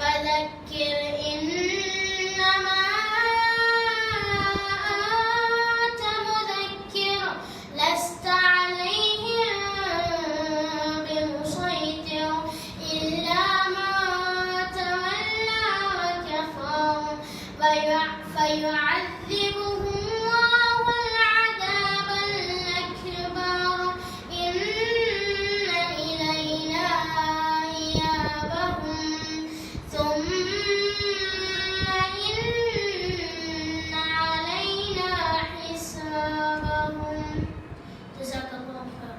فذكر إنما أنت مذكر لست عليهم بمسيطر إلا من تولى وكفر فيعذبه الله العذاب الأكبر إن إلينا إيابهم ثم إن علينا حسابهم. جزاك الله خيرا.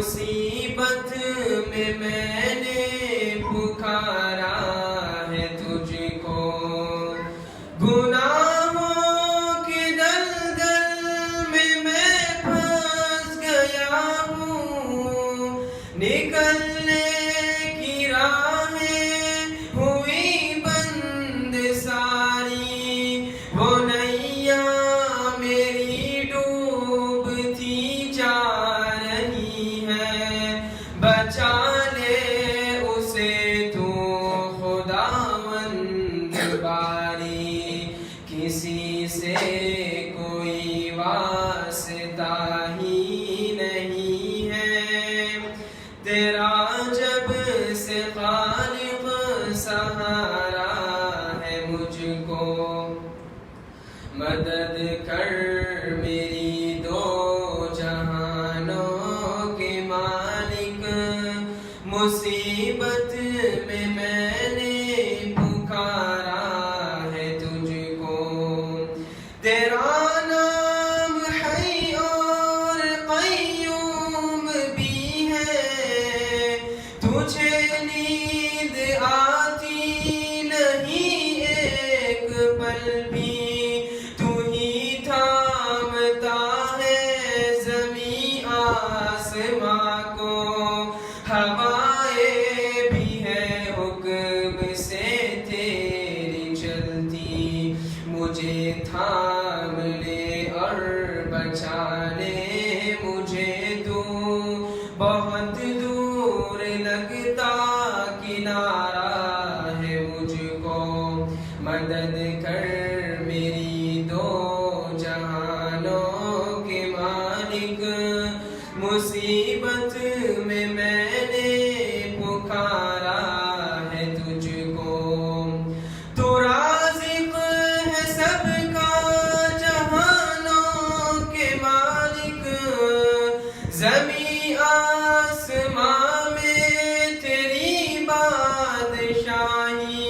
مصیبت میں میں نے پکارا ہے تجھ کو گناہوں کے دلدل میں پھنس گیا ہوں نکلنے کی راہیں ہوئی بند ساری وہ نیا میری ڈوبتی جا رہی ہے بچا لے اسے تو خداوند باری کسی سے کوئی واسطہ ہی نہیں ہے تیرا جب سے خالق سہارا ہے مجھ کو مدد کر میری دو جہانوں کے مالک مصیبت میں نے پکارا ہے تجھ کو تیرا نام حی اور قیوم بھی ہے تجھے نیند آتی نہیں ایک پل بھی تو ہی تھامتا ہے زمین آسماں کو ہوائیں بھی ہے حکم سے تیری چلتی مجھے تھام لے اور بچا لے مجھے تو بہت دور لگتا کنارہ ہے مجھ کو مدد کر میری دو جہانوں کے مالک مصیبت میں نے پکارا ہے تجھ کو تو رازق ہے سب کا جہانوں کے مالک زمین آسماں میں تیری بادشاہی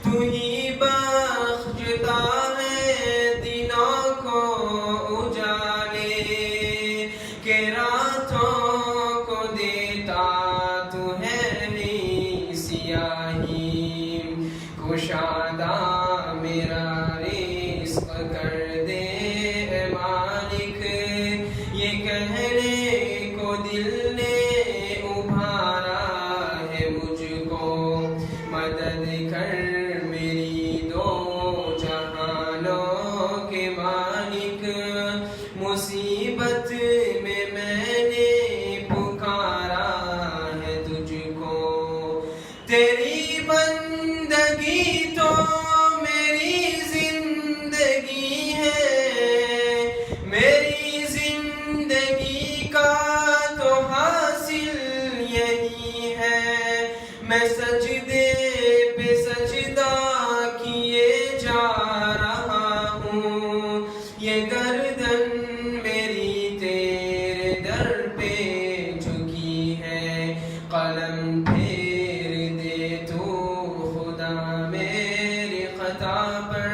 تو ہی بخشتا ہے دنوں کو اجالے کہ راتوں کو دیتا تو ہے نہیں سیاہی کشادہ میرا رزق کر دے اے مالک یہ کہنے کو دل نے ابھارا ہے مجھ کو مدد کر میری دو جہانوں کے مالک مصیبت میں نے پکارا ہے تجھ کو تیری بندگی تو میری زندگی ہے میری زندگی کا تو حاصل یہی ہے میں سجدے پہ سجدہ کیے جا رہا ہوں یہ گردن میری تیرے در پہ جھکی ہے قلم پھیر دے تو خدا میری خطا پر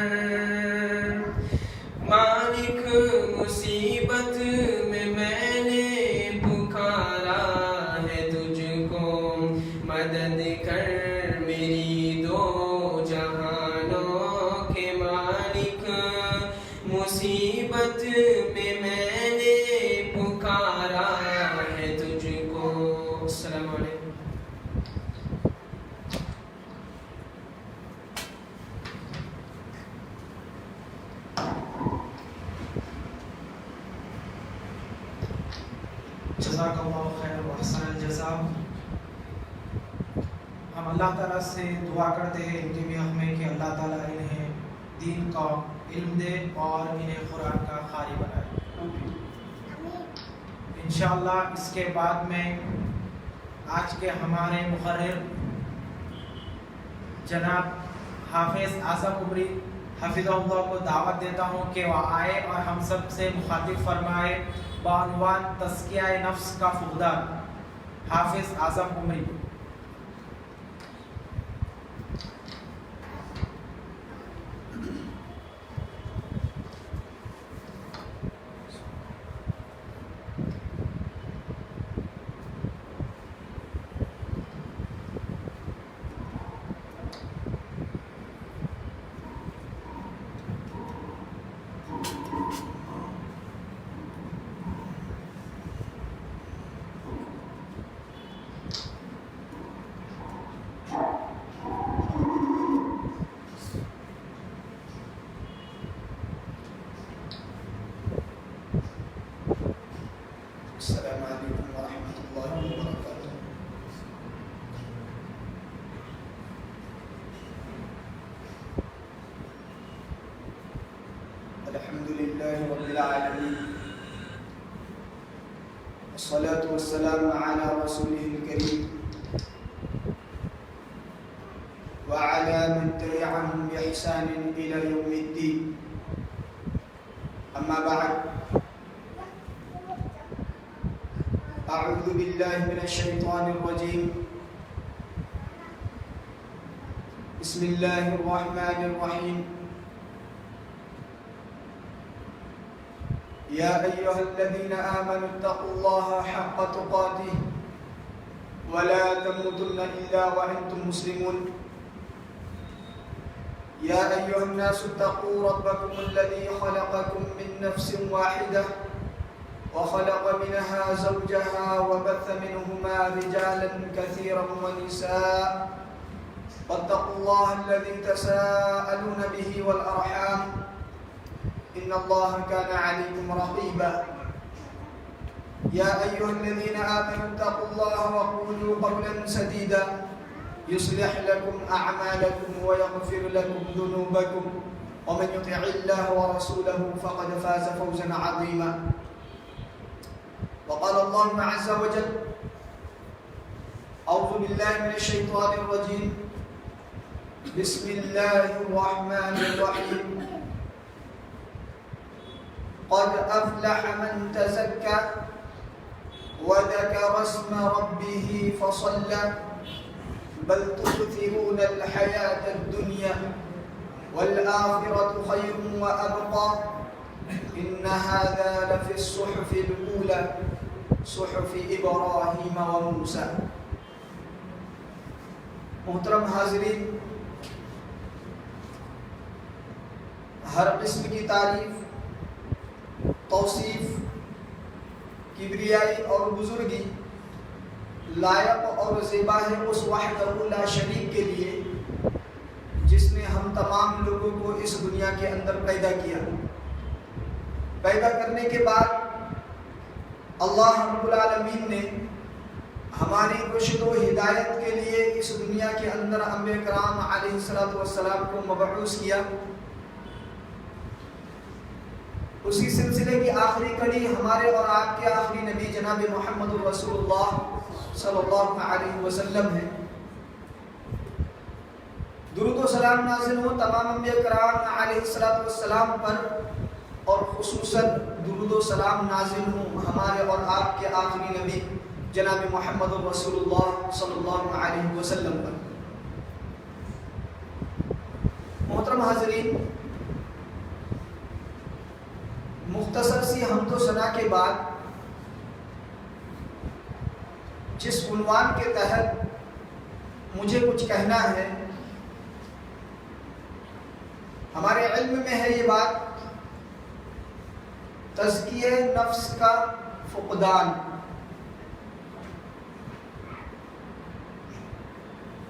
مالک مصیبت میں نے پکارا ہے تجھ کو مدد کر میری دو جہانوں کے مالک مصیبت میں نے پکارا ہے تجھ کو السلام علیکم جزاک اللہ خیر و احسن الجزا ہم اللہ تعالیٰ سے دعا کرتے ہیں ان کے بھی حق میں کہ اللہ تعالیٰ انہیں دین کا علم دے اور انہیں قرآن کا قاری بنائے انشاءاللہ اس کے بعد میں آج کے ہمارے مقرر جناب حافظ اعظم عمری حفظہ اللہ کو دعوت دیتا ہوں کہ وہ آئے اور ہم سب سے مخاطب فرمائے بعنوان تزکیہ نفس کا فقدان حافظ اعظم عمری والصلاة والسلام على رسوله الكريم وعلى من تبعهم بإحسان إلى يوم الدين. أما بعد، أعوذ بالله من الشيطان الرجيم. بسم الله الرحمن الرحيم. يا أيها الذين آمنوا اتقوا الله حق تقاته ولا تموتن إلا وأنتم مسلمون. يا أيها الناس اتقوا ربكم الذي خلقكم من نفس واحدة وخلق منها زوجها وبث منهما رجالا كثيرا ونساء واتقوا الله الذي تساءلون به والأرحام إن الله كان عليكم رقيبا. يا أيها الذين آمنوا اتقوا الله وقولوا قولا سديدا يصلح لكم أعمالكم ويغفر لكم ذنوبكم ومن يطع الله ورسوله فقد فاز فوزا عظيما. وقال الله عز وجل: أعوذ بالله من الشيطان الرجيم. بسم الله الرحمن الرحيم. قد أفلح من تزكى وذكر اسم ربه فصلى بل تؤثرون الحياة الدنيا والآخرة خير وأبقى إن هذا لفي الصحف الأولى صحف إبراهيم وموسى. محترم حاضرین، ہر قسم کی تعریف، توصیف، کبریائی اور بزرگی لائق اور زیبا ہے اس وحدہ لا شریک کے لیے جس نے ہم تمام لوگوں کو اس دنیا کے اندر پیدا کیا. پیدا کرنے کے بعد اللہ رب العالمین نے ہماری رشد و ہدایت کے لیے اس دنیا کے اندر انبیاء کرام علیہ السلام کو مبعوث کیا. اسی سلسلے کی آخری کڑی ہمارے اور آپ کے آخری نبی جناب محمد رسول اللہ صلی اللہ علیہ وسلم ہے. درود و سلام نازل ہو تمام انبیاء کرام علیہ السلام پر، اور خصوصاً درود و سلام نازل ہو ہمارے اور آپ کے آخری نبی جناب محمد رسول اللہ صلی اللہ علیہ وسلم پر. محترم حاضرین، مختصر سی حمد و ثنا کے بعد جس عنوان کے تحت مجھے کچھ کہنا ہے، ہمارے علم میں ہے یہ بات، تزکیہ نفس کا فقدان.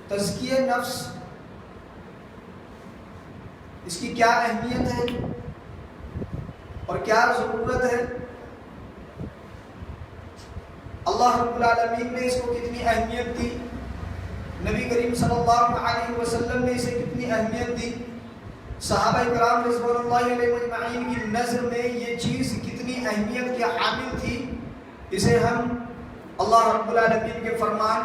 تزکیہ نفس، اس کی کیا اہمیت ہے اور کیا ضرورت ہے؟ اللہ رب العالمین نے اس کو کتنی اہمیت دی، نبی کریم صلی اللہ علیہ وسلم نے اسے کتنی اہمیت دی، صحابہ کرام رضوان اللہ علیہ اجمعین کی نظر میں یہ چیز کتنی اہمیت کی حامل تھی، اسے ہم اللہ رب العالمین کے فرمان،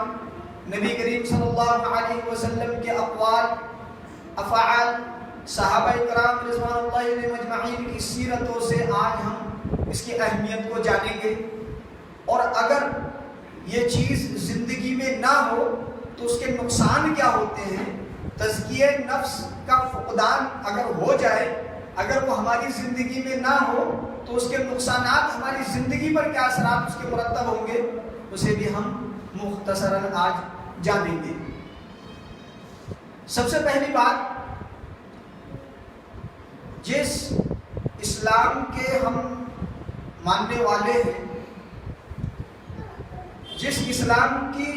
نبی کریم صلی اللہ علیہ وسلم کے اقوال، افعال، صحابہ کرام رضوان اللہ علیہ اجمعین کی سیرتوں سے آج ہم اس کی اہمیت کو جانیں گے. اور اگر یہ چیز زندگی میں نہ ہو تو اس کے نقصان کیا ہوتے ہیں، تزکیہ نفس کا فقدان اگر ہو جائے، اگر وہ ہماری زندگی میں نہ ہو تو اس کے نقصانات ہماری زندگی پر کیا اثرات اس کے مرتب ہوں گے، اسے بھی ہم مختصراً آج جانیں گے. سب سے پہلی بات، جس اسلام کے ہم ماننے والے ہیں، جس اسلام کی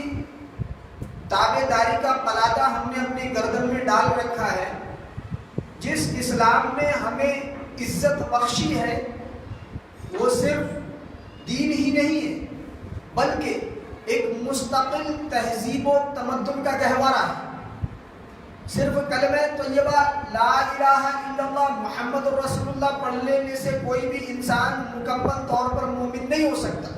تابع داری کا پلادہ ہم نے اپنی گردن میں ڈال رکھا ہے، جس اسلام نے ہمیں عزت بخشی ہے، وہ صرف دین ہی نہیں ہے بلکہ ایک مستقل تہذیب و تمدن کا گہوارہ ہے. صرف کلمہ طیبہ لا الہ الا اللہ محمد رسول اللہ پڑھ لینے سے کوئی بھی انسان مکمل طور پر مومن نہیں ہو سکتا.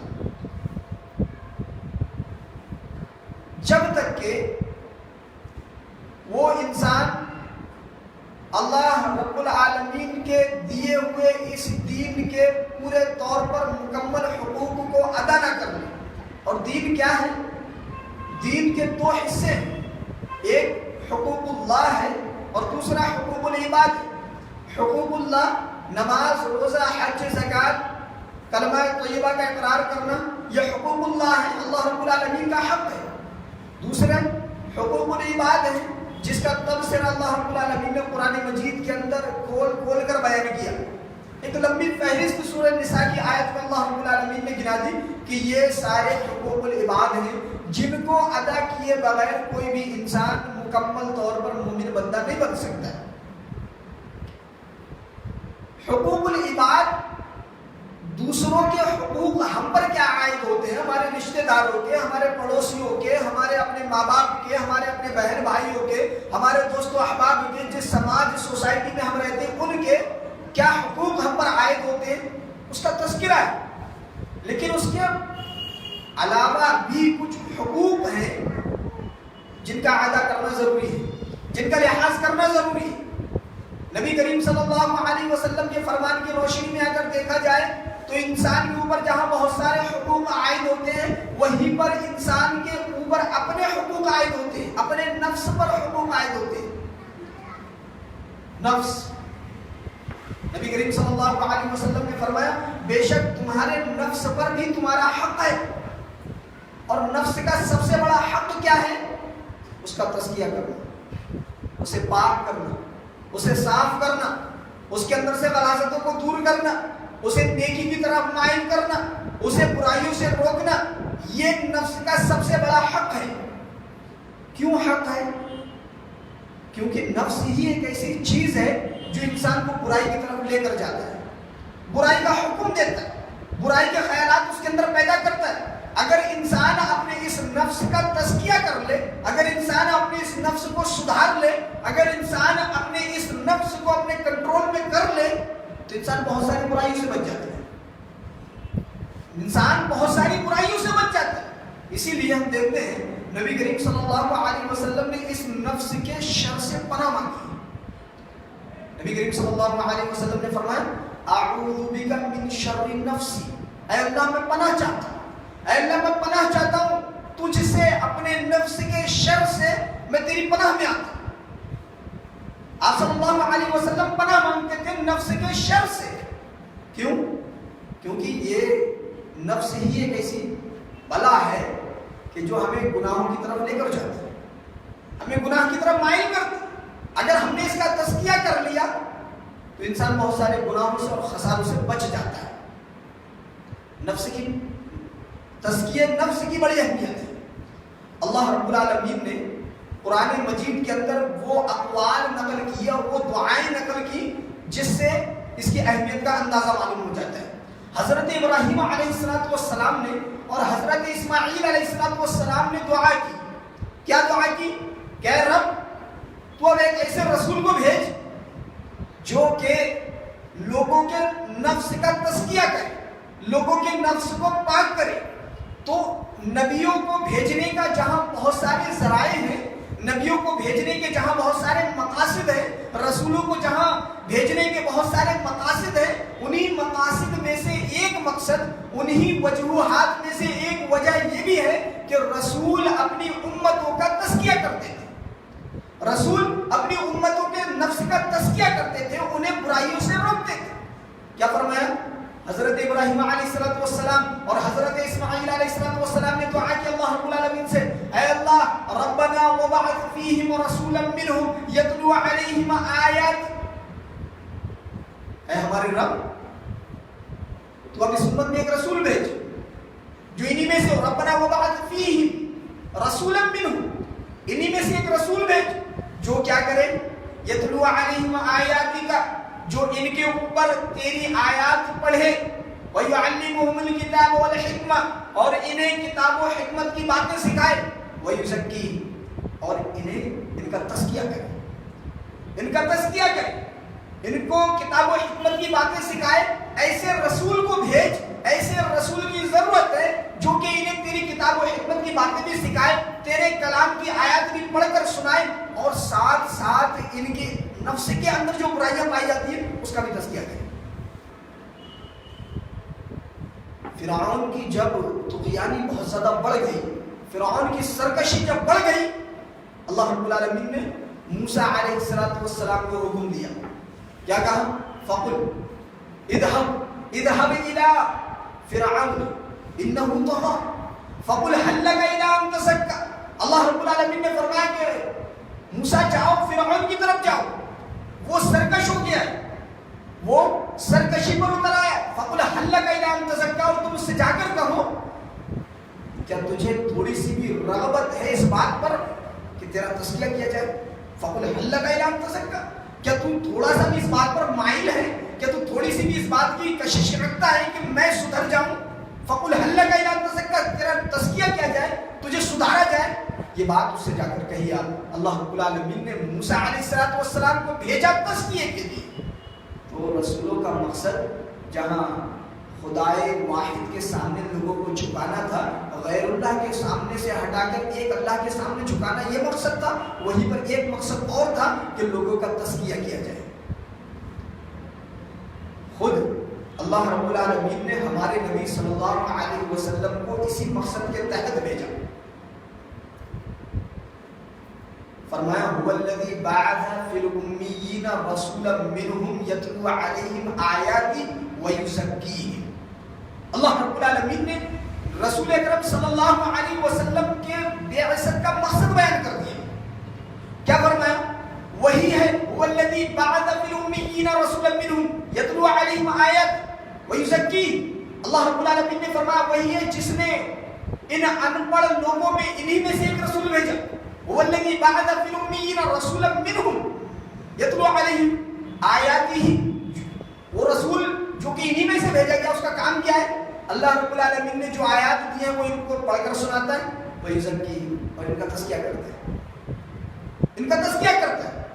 طور پر مکمل حقوق کو ادا نہ کر لے. اور دین کیا ہے؟ دین کے دو حصے ہیں، ایک حقوق اللہ ہے اور دوسرا حقوق العباد ہے. حقوق اللہ نماز، روزہ، حج، زکوٰۃ، کلمہ طیبہ کا اقرار کرنا، یہ حقوق اللہ ہے، اللہ رب العالمین کا حق ہے. دوسرا حقوق العباد ہے جس کا تبصرہ اللہ رب العالمین نے قرآن مجید کے اندر کھول کر بیان کیا. ایک لمبی فہرست سورہ نساء کی آیت میں اللہ رب العالمین نے گنا دی کہ یہ سارے حقوق العباد ہیں جن کو ادا کیے بغیر کوئی بھی انسان مکمل طور پر مومن بندہ نہیں بن سکتا ہے. حقوق العباد دوسروں کے حقوق ہم پر کیا عائد ہوتے ہیں، ہمارے رشتہ داروں کے، ہمارے پڑوسیوں کے، ہمارے اپنے ماں باپ کے، ہمارے اپنے بہن بھائیوں کے، ہمارے دوست و احباب کے، جس سماج سوسائٹی میں ہم رہتے ہیں ان کے کیا حقوق ہم پر عائد ہوتے ہیں، اس کا تذکرہ ہے. لیکن اس کے علاوہ بھی کچھ حقوق ہیں جن کا ادا کرنا ضروری ہے، جن کا لحاظ کرنا ضروری ہے. نبی کریم صلی اللہ علیہ وسلم کے فرمان کی روشنی میں اگر دیکھا جائے تو انسان کے اوپر جہاں بہت سارے حقوق عائد ہوتے ہیں وہیں پر انسان کے اوپر اپنے حقوق عائد ہوتے ہیں، اپنے نفس پر حقوق عائد ہوتے ہیں. نفس، نبی کریم صلی اللہ علیہ وسلم نے فرمایا بے شک تمہارے نفس پر بھی تمہارا حق ہے. اور نفس کا سب سے بڑا حق کیا ہے؟ اس کا تزکیہ کرنا، اسے پاک کرنا، اسے صاف کرنا، اس کے اندر سے غلاظتوں کو دور کرنا، اسے نیکی کی طرف مائل کرنا، اسے برائیوں سے روکنا. یہ نفس کا سب سے بڑا حق ہے. کیوں حق ہے؟ کیونکہ نفس ہی ایک ایسی چیز ہے جو انسان کو برائی کی طرف لے کر جاتا ہے، برائی کا حکم دیتا ہے، برائی کے خیالات اس کے اندر پیدا کرتا ہے. اگر انسان اپنے اس نفس کا تزکیہ کر لے، اگر انسان اپنے اس نفس کو سدھار لے، اگر انسان اپنے اس نفس کو اپنے کنٹرول میں کر لے تو انسان بہت ساری برائیوں سے بچ جاتا ہے. انسان بہت ساری برائیوں سے بچ جاتا ہے. اسی لیے ہم دیکھتے ہیں نبی کریم صلی اللہ علیہ وسلم نے اس نفس کے شر سے پناہ مانگی. نبی کریم صلی اللہ علیہ وسلم نے فرمایا اعوذ بک من شر النفس، اے اللہ میں پناہ چاہتا ہوں، اے اللہ میں پناہ چاہتا ہوں تجھ سے، اپنے نفس کے شر سے میں تیری پناہ میں آتا ہوں. آپ صلی اللہ علیہ وسلم پناہ مانگتے تھے نفس کے شر سے. کیوں؟ کیونکہ یہ نفس ہی ایک ایسی بلا ہے کہ جو ہمیں گناہوں کی طرف لے کر جاتی ہے، ہمیں گناہ کی طرف مائل کرتی ہے. اگر ہم نے اس کا تزکیہ کر لیا تو انسان بہت سارے گناہوں سے اور خساروں سے بچ جاتا ہے. نفس کی تزکیہ نفس کی بڑی اہمیت ہے. اللہ رب العالمین نے قرآن مجید کے اندر وہ اقوال نقل کی اور وہ دعائیں نقل کی جس سے اس کی اہمیت کا اندازہ معلوم ہو جاتا ہے. حضرت ابراہیم علیہ السلام نے اور حضرت اسماعیل علیہ السلام نے دعا کی. کیا دعا کی؟ کہ رب تو اب ایک ایسے رسول کو بھیج جو کہ لوگوں کے نفس کا تزکیہ کرے، لوگوں کے نفس کو پاک کرے. تو نبیوں کو بھیجنے کا جہاں بہت سارے ذرائع ہیں، نبیوں کو بھیجنے کے جہاں بہت سارے مقاصد ہیں، رسولوں کو جہاں بھیجنے کے بہت سارے مقاصد ہیں، انہی مقاصد میں سے ایک مقصد، انہی وجوہات میں سے ایک وجہ یہ بھی ہے کہ رسول اپنی امتوں کا تزکیہ کرتے تھے. رسول اپنی امتوں کے نفس کا تزکیہ کرتے تھے، انہیں برائیوں سے روکتے تھے. کیا فرمایا؟ حضرت ابراہیم علیہ السلام اور حضرت اسماعیل علیہ السلام نے دعا کی اللہ رب العالمین سے، اے اللہ ربنا وبعث فیہم رسولا منہم یتلو علیہم آیات. اے ہمارے رب تو اب اس امت میں ایک رسول بھیج جو انہی میں سے، ربنا وبعث فیہم رسولا منہم، انہی میں سے ایک رسول بھیج جو کیا کرے؟ یتلو علیہم آیاتک، جو ان کے اوپر تیری آیات پڑھے، وَيُعَلِّمُهُمُ الْكِتَابَ وَالْحِكْمَةَ، اور انہیں کتاب و حکمت کی باتیں سکھائے، وَيُزَكِّيهِمْ، اور انہیں ان کا تزکیہ کرے، ان کا تزکیہ کرے، ان کو کتاب و حکمت کی باتیں سکھائے. ایسے رسول کو بھیج، ایسے رسول کی ضرورت ہے جو کہ انہیں تیری کتاب و حکمت کی باتیں بھی سکھائے، تیرے کلام کی آیات بھی پڑھ کر سنائے، اور ساتھ ساتھ ان کے نفس کے اندر جو برائیاں پائی جاتی ہیں اس کا بھی تزکیہ کرے. فرعون کی جب طغیانی بہت زیادہ بڑھ گئی، فرعون کی سرکشی جب بڑھ گئی، اللہ رب العالمین نے موسیٰ علیہ السلام کو حکم دیا، کیا کہا؟ فَقُلْ اِذْهَبْ إِلَىٰ فِرْعَوْنَ إِنَّهُ طَغَىٰ فَقُلْ هَلْ لَكَ إِلَىٰ أَن تَزَكَّىٰ۔ اللہ رب العالمین نے فرمایا کہ موسیٰ جاؤ، فرعون کی طرف جاؤ، وہ سرکش ہو گیا ہے، وہ سرکشی پر اتر آیا۔ فَقُلْ هَلْ لَكَ إِلَىٰ أَن تَزَكَّىٰ، اور تم اس سے جا کر کہو کیا تجھے تھوڑی سی بھی رغبت ہے اس بات پر کہ تیرا تزکیہ کیا جائے؟ فَقُلْ هَلْ لَكَ إِلَىٰ أَن تَزَكَّىٰ، کیا تم تھوڑا سا بھی اس بات پر مائل ہے، کیا تم تھوڑی سی بھی اس بات کی کشش رکھتا ہے کہ میں سدھر جاؤں؟ فَقُلْ هَلْ لَكَ إِلَىٰ أَن تَزَكَّىٰ، تیرا تزکیہ کیا جائے، تجھے سدھارا جائے۔ یہ بات اس سے جا کر کہی اللہ رب العالمین نے موسیٰ علیہ السلام کو بھیجا تزکیے کے لیے۔ تو رسولوں کا مقصد جہاں خدائے واحد کے سامنے لوگوں کو جھکانا تھا، غیر اللہ کے سامنے سے ہٹا کر ایک اللہ کے سامنے جھکانا یہ مقصد تھا، وہیں پر ایک مقصد اور تھا کہ لوگوں کا تزکیہ کیا جائے۔ خود اللہ رب العالمین نے ہمارے نبی صلی اللہ علیہ وسلم کو اسی مقصد کے تحت بھیجا۔ فرمایا هو الذی بعث فی الامیین رسولا منہم یتلو علیہم آیاتی ویزکیہم۔ اللہ رب العالمین نے رسول اکرم صلی اللہ علیہ وسلم کے بعثت کا مقصد بیان کر دیا۔ کیا فرمایا؟ وہی ہے هو الذی بعث فی الامیین رسولا منہم یتلو علیہم آیات ویزکیہم۔ اللہ رب العالمین نے فرمایا وہی ہے جس نے ان ان پڑھ لوگوں میں انہی میں سے ایک رسول بھیجا۔ هو الذی بعث فی الامیین رسولا منہم یتلو علیہم آیاتہ، وہ رسول جو کہ انہی میں سے بھیجا گیا اس کا کام کیا ہے؟ اللہ رب العالمین نے جو آیات دی ہیں وہ ان کو پڑھ کر سناتا ہے، ویزکیہم، اور ان کا تزکیہ کرتا ہے، ان کا تزکیہ کرتا ہے۔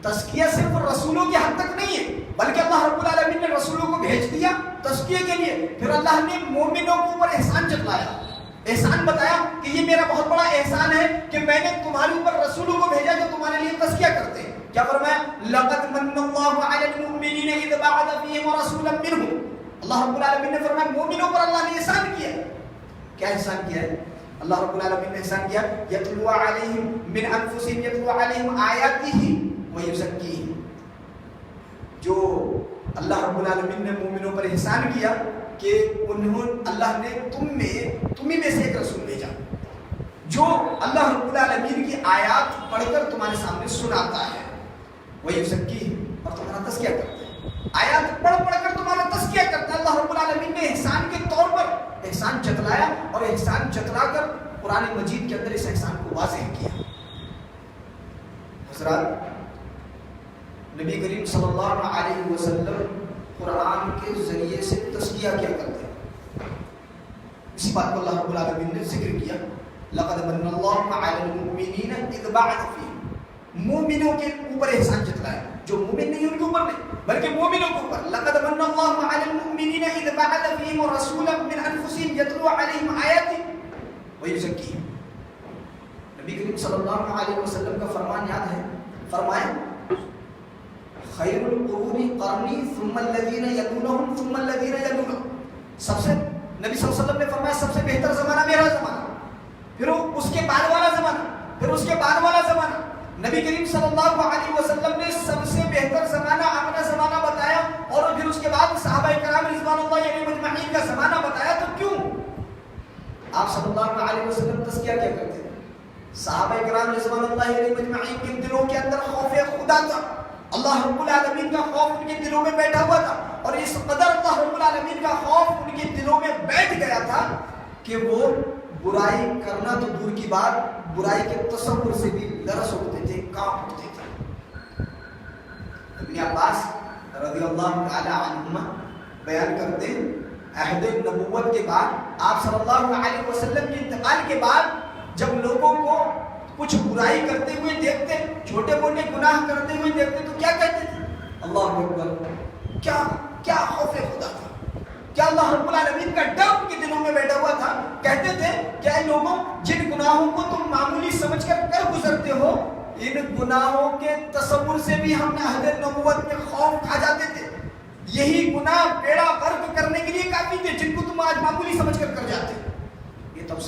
تزکیہ صرف رسولوں کے حد تک نہیں ہے، بلکہ اللہ رب العالمین نے رسولوں کو بھیج دیا تزکیے کے لیے، پھر اللہ نے مومنوں کے اوپر احسان جتلایا، احسان بتایا کہ یہ میرا بہت بڑا احسان ہے کہ میں نے تمہارے اوپر رسولوں کو بھیجا جو تمہارے لیے تزکیہ کرتے ہیں۔ کیا فرمایا؟ لقد من اللہ علی المؤمنین اذ بعث فیہم رسولا منہم۔ اللہ رب العالمین نے فرمایا مومنوں پر اللہ نے احسان کیا۔ کیا احسان کیا ہے؟ اللہ رب العالمین نے احسان کیا یتلو علیہم من انفسہم یتلو علیہم آیاتہ ویزکیہم۔ جو اللہ رب العالمین نے مومنوں پر احسان کیا کہ اللہ نے تمہیں میں سے ایک رسول بھیجا جو اللہ رب العالمین کی آیات پڑھ کر تمہارے سامنے سناتا ہے، ویزکیہم، اور تمہارا تزکیہ کرتا ہے۔ آیات پڑھ کر تمہارا تزکیہ کرتا ہے۔ اللہ رب العالمین نے احسان کے طور پر احسان جتلایا، اور احسان جتلا کر قرآن مجید کے اندر اس احسان کو واضح کیا۔ حضرات، نبی کریم صلی اللہ علیہ وسلم قرآن کے ذریعے سے تزکیہ کیا کرتے ہیں۔ اسی بات کو اللہ رب العالمین نے ذکر کیا، لقد من اللہ علی المؤمنین اذ بعث فیہم، مومنوں کے اوپر احسان جتلایا، جو مومن نہیں ان کے اوپر نہیں بلکہ مومنوں کے اوپر۔ لقد من اللہ علی المؤمنین اذ بعث فیہم رسولا من انفسہم یتلو علیہم آیاتہ ویزکیہم۔ نبی کریم صلی اللہ علیہ وسلم کا فرمان یاد ہے، فرمایا خیر القرون قرنی ثم الذین یلونہم ثم الذین یلونہم۔ سب سے نبی صلی اللہ علیہ وسلم نے فرمایا سب سے بہتر زمانہ میرا زمانہ، پھر اس کے بعد والا زمانہ، پھر اس کے بعد والا زمانہ۔ نبی کریم صلی اللہ علیہ وسلم نے سب سے بہتر زمانہ اپنا زمانہ بتایا، اور پھر اس کے بعد صحابہ کرام رضوان اللہ علیہم اجمعین کا زمانہ بتایا۔ تو کیوں؟ آپ صلی اللہ علیہ وسلم تزکیہ کیا کرتے ہیں؟ صحابہ کرام رضوان اللہ علیہم اجمعین کے دلوں کے اندر خوف خدا تھا، اللہ رب العالمین کا خوف ان کے دلوں میں بیٹھا ہوا تھا، اور اس قدر اللہ رب العالمین کا خوف ان کے دلوں میں بیٹھ گیا تھا کہ وہ برائی کرنا تو دور کی بات، برائی کے تصور سے بھی لرز ہوتے تھے، کانپ اٹھتے تھے۔ ابن عباس رضی اللہ تعالی عنہما بیان کرتے ہیں عہد نبوت کے بعد آپ صلی اللہ علیہ وسلم کے انتقال کے بعد جب لوگوں کو کچھ برائی کرتے ہوئے دیکھتے، چھوٹے موٹے گناہ کرتے ہوئے دیکھتے تو کیا کہتے تھے؟ اللہ اکبر، کیا خوف خدا تھا، کیا اللہ رب العالمین کا ڈر ان کے دلوں میں بیٹھا ہوا تھا۔ کہتے تھے کہ اے لوگوں، جن گناہوں کو تم معمولی سمجھ کر گزرتے ہو، ان گناہوں کے تصور سے بھی ہم نے عہد نبوت میں خوف کھا جاتے تھے۔ یہی گناہ بیڑا غرق کرنے کے لیے کافی تھے، جن کو تم آج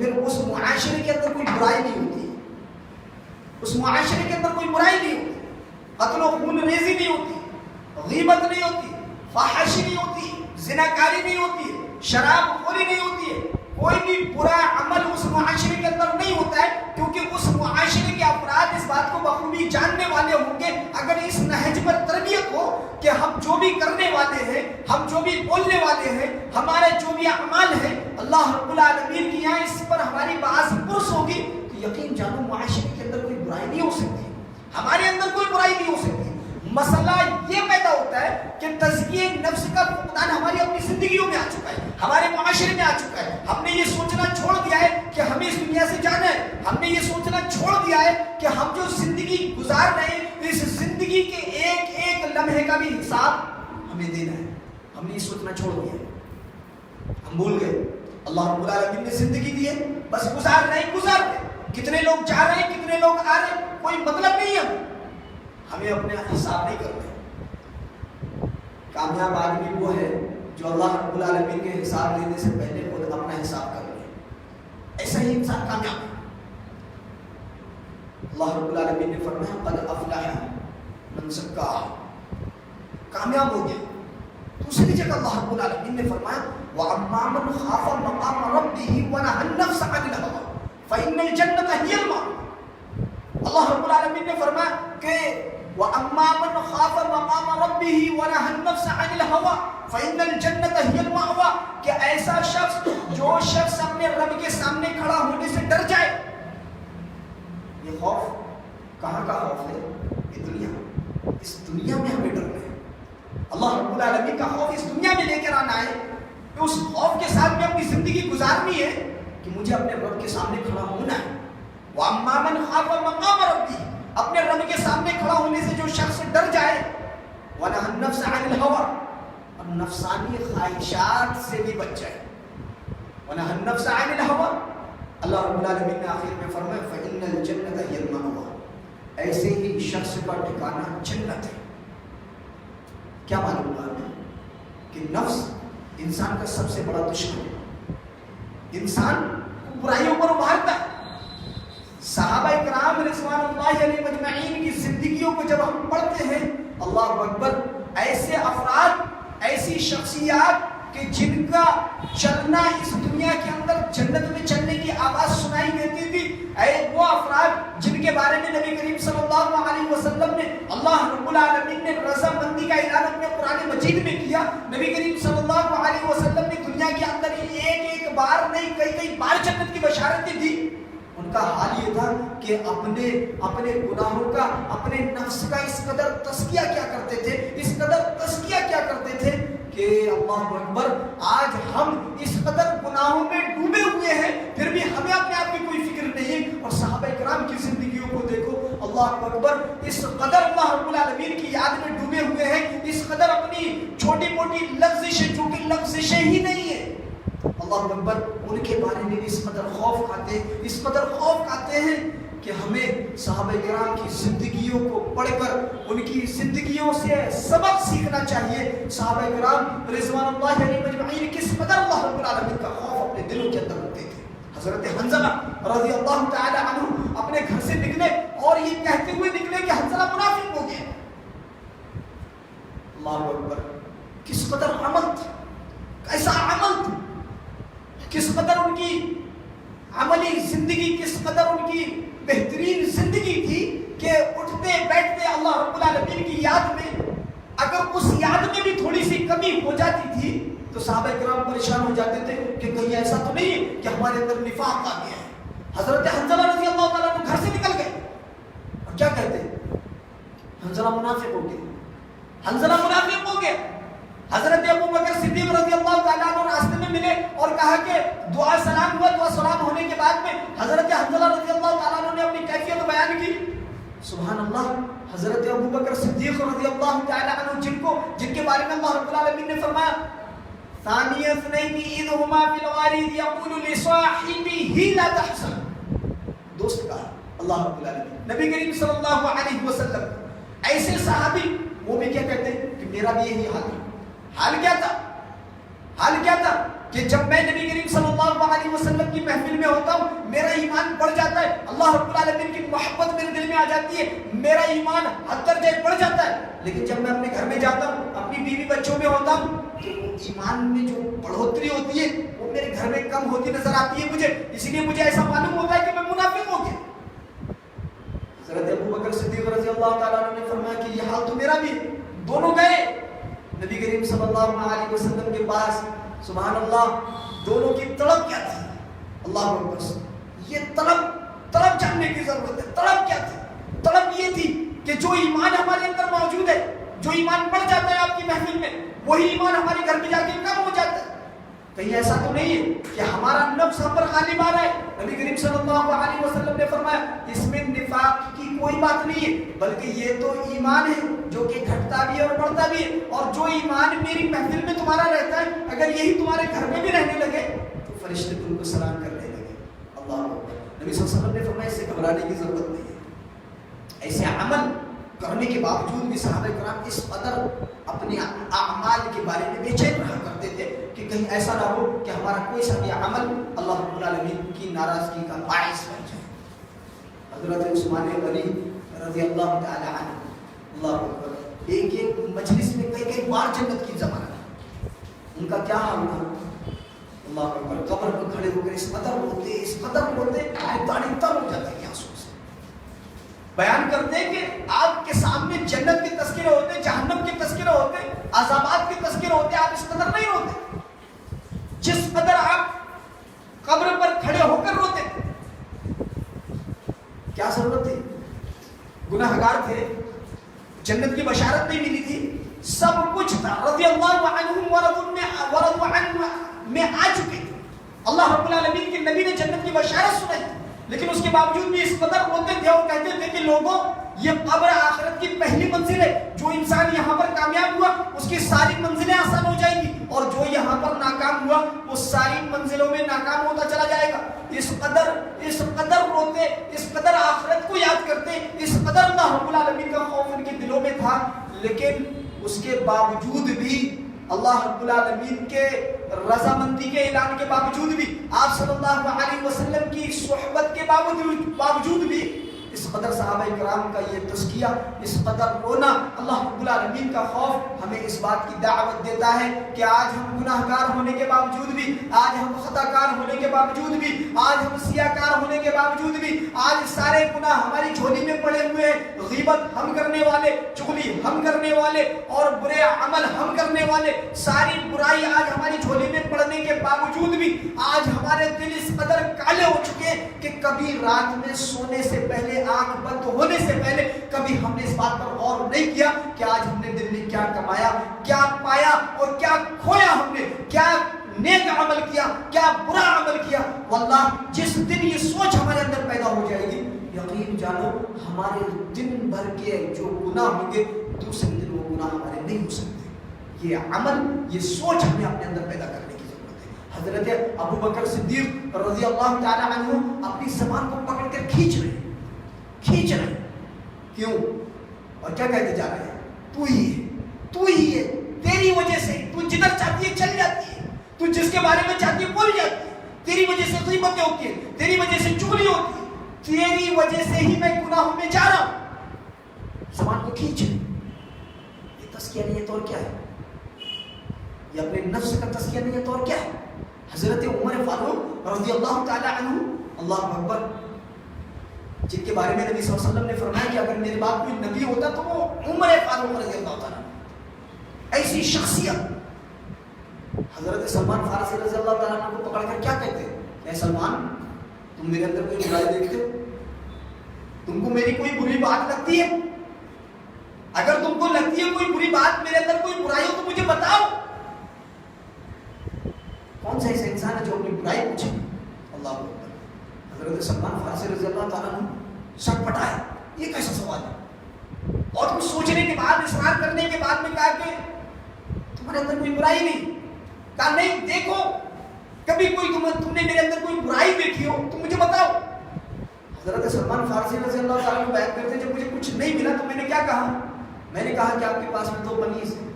پھر اس معاشرے کے اندر کوئی برائی نہیں ہوتی، اس معاشرے کے اندر کوئی برائی نہیں ہوتی، قتل و خون ریزی نہیں ہوتی، غیبت نہیں ہوتی، فحاشی نہیں ہوتی، زناکاری نہیں ہوتی، شراب خوری نہیں ہوتی ہے، کوئی بھی برا عمل اس معاشرے کے اندر نہیں ہوتا ہے، کیونکہ اس معاشرے کے افراد اس بات کو بخوبی جاننے والے ہوں گے اگر اس نہج پر تربیت ہو کہ ہم جو بھی کرنے والے ہیں، ہم جو بھی بولنے والے ہیں، ہمارے جو بھی اعمال ہیں، اللہ رب العالمین کی یہاں اس پر ہماری باز پرس ہوگی تو یقین جانو معاشرے کے اندر کوئی برائی نہیں ہو سکتی، ہمارے اندر کوئی برائی نہیں ہو سکتی۔ مسئلہ یہ پیدا ہوتا ہے کہ تزکیہ نفس کا فقدان ہماری اپنی زندگیوں میں آ چکا ہے، ہمارے معاشرے میں آ چکا ہے، ہم نے یہ سوچنا چھوڑ دیا ہے کہ ہمیں اس دنیا سے جانا ہے، ہم نے یہ سوچنا چھوڑ دیا ہے کہ ہم جو زندگی گزار رہے ہیں اس زندگی کے ایک ایک لمحے کا بھی حساب ہمیں دینا ہے، ہم نے یہ سوچنا چھوڑ دیا ہے، ہم بھول گئے اللہ رب العالمین نے زندگی دی ہے، بس گزار رہے کتنے لوگ جا رہے ہیں کتنے لوگ آ رہے ہیں کوئی مطلب نہیں ہے، ہمیں اپنے حساب نہیں کرنا۔ کامیاب آدمی وہ ہے جو اللہ رب العالمین کے حساب لینے سے پہلے خود اپنا حساب کر لے، ایسا ہی انسان کامیاب ہے۔ اللہ رب العالمین نے فرمایا قد افلح من زکاہا، کامیاب ہو گیا۔ دوسری جگہ اللہ رب العالمین نے فرمایا وَأَمَّا مَنْ خَافَ مَقَامَ رَبِّهِ وَنَهَى النَّفْسَ عَنِ الْهَوَىٰ فَإِنَّ الْجَنَّةَ هِيَ الْمَأْوَىٰ، اللہ رب العالمین نے فرمایا کہ وَأَمَّا مَنْ خَافَ مَقَامَ رَبِّهِ وَنَهَى النَّفْسَ عَنِ الْهَوَىٰ فَإِنَّ الْجَنَّةَ هِيَ الْمَأْوَىٰ، کہ ایسا شخص جو شخص اپنے رب کے سامنے کھڑا ہونے سے ڈر جائے۔ یہ خوف کہاں کا خوف ہے؟ یہ دنیا، اس دنیا میں ہمیں ڈرنا ہے، اللہ رب العالمین کا خوف اس دنیا میں لے کر آنا ہے کہ اس خوف کے ساتھ میں اپنی زندگی گزارنی ہے کہ مجھے اپنے رب کے سامنے کھڑا ہونا ہے۔ وَأَمَّا مَنْ خَافَ مَقَامَ رَبِّهِ، اپنے رب کے سامنے کھڑا ہونے سے جو شخص ڈر جائے، وَنَهَى النَّفْسَ عَنِ الْهَوَىٰ، اور نفسانی خواہشات سے بھی بچ جائے، وَنَهَى النَّفْسَ عَنِ الْهَوَىٰ، اللہ رب العالمین نے آخر میں فرمایا فَإِنَّ الْجَنَّةَ هِيَ الْمَأْوَىٰ، ایسے ہی شخص کا ٹھکانہ جنت ہے۔ کیا معلوم ہوا ہمیں کہ نفس انسان کا سب سے بڑا دشمن ہے، انسان کو برائیوں پر ابھارتا ہے۔ صحابہ کرام رضوان اللہ علیہ مجمعین کی زندگیوں کو جب ہم پڑھتے ہیں، اللہ اکبر، ایسے افراد، ایسی شخصیات کہ جن کا چلنا اس دنیا کے اندر جنت میں چلنے کی آواز سنائی دیتی تھی، وہ افراد جن کے بارے میں نبی کریم صلی اللہ علیہ وسلم نے، اللہ رب العالمین نے رضامندی کا اعلان اپنے قرآن مجید میں کیا۔ نبی کریم صلی اللہ علیہ وسلم نے دنیا کے اندر ایک بار نہیں کئی بار جنت کی بشارتیں دی۔ ان کا حال یہ تھا کہ اپنے گناہوں کا، اپنے نفس کا اس قدر تزکیہ کیا کرتے تھے، اس قدر تزکیہ کیا کرتے تھے کہ اللہ اکبر، آج ہم اس قدر گناہوں میں ڈوبے ہوئے ہیں، پھر بھی ہمیں اپنے آپ کی کوئی فکر نہیں۔ اور صحابہ کرام کی زندگیوں کو دیکھو، اللہ اکبر، اس قدر اللہ رب العالمین کی یاد میں ڈوبے ہوئے ہیں، اس قدر اپنی چھوٹی موٹی لغزشیں جو کہ لغزشیں ہی نہیں ہیں، اللہ اکبر، ان کے بارے میں اس قدر خوف کھاتے ہیں، اس قدر خوف کھاتے ہیں کہ ہمیں صحابہ کرام کی زندگیوں کو پڑھ کر ان کی زندگیوں سے سبق سیکھنا چاہیے۔ صحابہ کرام رضوان اللہ علیہ مجمعین کس قدر اللہ رب العالمین کا خوف اپنے دلوں کے اندر رکھتے تھے۔ حضرت حنظلہ رضی اللہ تعالی عنہ اپنے گھر سے نکلے اور یہ کہتے ہوئے نکلے کہ حنظلہ منافق ہو گیا۔ اللہ اکبر، کس قدر عمل تھا، کیسا عمل تھا، کس قدر ان کی عملی زندگی، کس قدر ان کی بہترین زندگی تھی کہ اٹھتے بیٹھتے اللہ رب العالمین کی یاد میں، اگر اس یاد میں بھی تھوڑی سی کمی ہو جاتی تھی تو صحابہ کرام پریشان ہو جاتے تھے کہ کہیں ایسا تو نہیں ہے کہ ہمارے اندر نفاق آ گیا ہے۔ حضرت حنظلہ رضی اللہ تعالیٰ عنہ گھر سے نکل گئے اور کیا کہتے ہیں؟ حنظلہ منافق ہو گیا، حنظلہ منافق ہو گیا۔ حضرت ابو بکر صدیق رضی اللہ تعالیٰ عنہ راستے میں ملے اور کہا کہ دعا سلام ہوا، دعا سلام ہونے کے بعد میں حضرت حنظلہ رضی اللہ تعالیٰ عنہ نے اپنی کیفیت بیان کی۔ سبحان اللہ، حضرت ابو بکر صدیق رضی اللہ تعالیٰ عنہ جن کے بارے میں اللہ رب العالمین نے فرمایا ثانی اثنین اذ ہما فی الغار اذ یقول لصاحبہ لا تحزن، دوست کا اللہ رب العالمین نبی کریم صلی اللہ علیہ وسلم، ایسے صحابی وہ بھی کیا کہتے ہیں کہ میرا بھی یہی حال ہے۔ حال کیا تھا؟ حال کیا تھا کہ جب میں نبی کریم صلی اللہ اللہ علیہ وسلم کی محفل میں ہوتا ہوں میرا ایمان بڑھ جاتا ہے, اللہ رب العالمین کی محبت میرے دل میں آ جاتی ہے, میرا ایمان حد درجے بڑھ جاتا ہے. لیکن جب میں اپنے گھر میں جاتا ہوں, اپنی بیوی بچوں میں ہوتا ہوں, تو وہ ایمان میں جو بڑھوتری ہوتی ہے وہ میرے گھر میں کم ہوتی نظر آتی ہے مجھے. اسی لیے مجھے ایسا معلوم ہوتا ہے کہ میں منافق ہو گیا. حضرت ابو بکر صدیق رضی اللہ تعالیٰ عنہ نے فرمایا کہ یہ حال تو میرا بھی. دونوں گئے نبی کریم صلی اللہ علیہ وسلم کے پاس. سبحان اللہ, دونوں کی طلب کیا تھی؟ اللہ اکبر. یہ طلب جاننے کی ضرورت ہے. طلب کیا تھی؟ طلب یہ تھی کہ جو ایمان ہمارے اندر موجود ہے, جو ایمان بڑھ جاتا ہے آپ کی محفل میں, وہی ایمان ہمارے گھر میں جا کے کم ہو جاتا ہے. کہیں ایسا تو نہیں ہے کہ ہمارا نفس ہم پر غالب آ رہا ہے. نبی کریم صلی اللہ علیہ وسلم نے فرمایا اس میں نفاق کی کوئی بات نہیں ہے, بلکہ یہ تو ایمان ہے جو کہ گھٹتا بھی ہے اور بڑھتا بھی ہے. اور جو ایمان میری محفل میں تمہارا رہتا ہے, اگر یہی تمہارے گھر میں بھی رہنے لگے تو فرشتے تم کو سلام کرنے لگے. اللہ نبی صلی اللہ علیہ وسلم نے فرمایا اس سے گھبرانے کی ضرورت نہیں ہے. ایسے عمل کرنے کے باوجود بھی صحابہ کرام اس قدر اپنے اعمال کے بارے میں بے چین رہا کرتے تھے کہ کہیں ایسا نہ ہو کہ ہمارا کوئی سا بھی عمل اللہ رب العالمین کی ناراضگی کا باعث بن جائے. حضرت عثمان غنی رضی اللہ تعالی عنہ, اللہ اکبر, ایک مجلس میں کئی بار جنت کی ضمانت. ان کا کیا حال تھا؟ اللہ اکبر, قبر پر کھڑے ہو کر اس قدر روتے کہ داڑھی تر ہو جاتی ہے آنسو سے. بیان کرتے ہیں کہ آپ کے سامنے جنت کے تذکرے ہوتے, جہنم کے تذکرے ہوتے, عذابات کے تذکرے ہوتے, آپ اس قدر نہیں روتے جس قدر آپ قبر پر کھڑے ہو کر روتے. کیا ضرورت تھی؟ گناہگار تھے, جنت کی بشارت نہیں ملی تھی, سب کچھ تھا, رضی اللہ عنہم ورضوا عنہ میں آ چکے تھے. اللہ رب العالمین کے نبی نے جنت کی بشارت سنائی, لیکن اس کے باوجود بھی اس قدر روتے تھے اور کہتے تھے کہ لوگوں یہ قبر آخرت کی پہلی منزل ہے. جو انسان یہاں پر کامیاب ہوا اس کی ساری منزلیں آسان ہو جائیں گی, اور جو یہاں پر ناکام ہوا وہ ساری منزلوں میں ناکام ہوتا چلا جائے گا. اس قدر روتے, اس قدر آخرت کو یاد کرتے, اس قدر اللہ رب العالمین کا خوف ان کے دلوں میں تھا. لیکن اس کے باوجود بھی, اللہ رب العالمین کے رضامندی کے اعلان کے باوجود بھی, آپ صلی اللہ علیہ وسلم کی صحبت کے باوجود بھی اس قدر صحابہ کرام کا یہ تزکیہ, اس قدر رونا, اللہ رب العالمین کا خوف ہمیں اس بات کی دعوت دیتا ہے کہ آج ہم گناہگار ہونے کے باوجود بھی, آج ہم خطا کار ہونے کے باوجود بھی, آج ہم سیاہ کار ہونے کے باوجود بھی, آج سارے گناہ ہماری جھولی میں پڑے ہوئے ہیں, غیبت ہم کرنے والے, چغلی ہم کرنے والے, اور برے عمل ہم کرنے والے, ساری برائی آج ہماری جھولی میں پڑنے کے باوجود بھی آج ہمارے دل اس قدر کالے ہو چکے کہ کبھی رات میں سونے سے پہلے, آنکھ بند ہونے سے پہلے کبھی ہم نے اس بات پر غور نہیں کیا کہ آج ہم نے دل میں کیا کمایا, کیا پایا اور کیا کھویا, ہم نے کیا نیک عمل کیا, کیا برا عمل کیا. واللہ جس دن یہ سوچ ہمارے اندر پیدا ہو جائے گی, یقین جانو ہمارے دن بھر کے جو گناہ ہوں گے دوسرے دن وہ گناہ ہمارے نہیں ہو سکتے. یہ عمل, یہ سوچ ہمیں اپنے اندر پیدا کرنے کی ضرورت ہے. حضرت ابو بکر صدیق رضی اللہ تعالی عنہ اپنی زبان کو پکڑ کر کھینچ رہے. کیوں اور کیا کہتے جا رہے ہیں؟ تو ہی ہے, تیری وجہ سے تو جدھر چاہتی ہے چل جاتی ہے, تو جس کے بارے میں چاہتی ہے بول جاتی ہے, تیری وجہ سے غیبتیں ہوتی ہیں, تیری وجہ سے چغلی ہوتی ہے, تیری وجہ سے ہی میں گناہوں میں جا رہا ہوں. زبان کو کھینچ رہے. یہ تزکیہ نہیں ہے تو اور کیا ہے؟ یہ اپنے نفس کا تزکیہ نہیں ہے تو اور کیا ہے؟ حضرت عمر فاروق رضی اللہ تعالی عنہ, اللہ اکبر, جن کے بارے میں نبی صلی اللہ علیہ وسلم نے فرمایا کہ اگر میرے بعد کوئی نبی ہوتا تو وہ عمر فاروق رضی اللہ تعالیٰ. ایسی شخصیت. حضرت سلمان فارسی رضی اللہ تعالیٰ کو پکڑ کر کیا کہتے ہیں؟ اے سلمان, تم میرے اندر کوئی برائی دیکھتے ہو؟ تم کو میری کوئی بری بات لگتی ہے؟ اگر تم کو لگتی ہے کوئی بری بات, میرے اندر کوئی برائی ہو تو مجھے بتاؤ. کون سا ایسا انسان ہے جو اپنی برائی پوچھے؟ اللہ اکبر. حضرت سلمان فارسی رضی اللہ تعالیٰ نے سٹ پٹایا, یہ کیسا سوال ہے؟ اور تم سوچنے کے بعد, اصرار کرنے کے بعد میں کہا کہ تمہارے اندر کوئی برائی نہیں. کہا نہیں, دیکھو کبھی کوئی تم نے میرے اندر کوئی برائی دیکھی ہو تو مجھے بتاؤ. حضرت سلمان فارسی رضی اللہ تعالیٰ کو بیان کرتے جب مجھے کچھ نہیں ملا تو میں نے کیا کہا؟ میں نے کہا کہ آپ کے پاس میں 2 قمیض ہیں,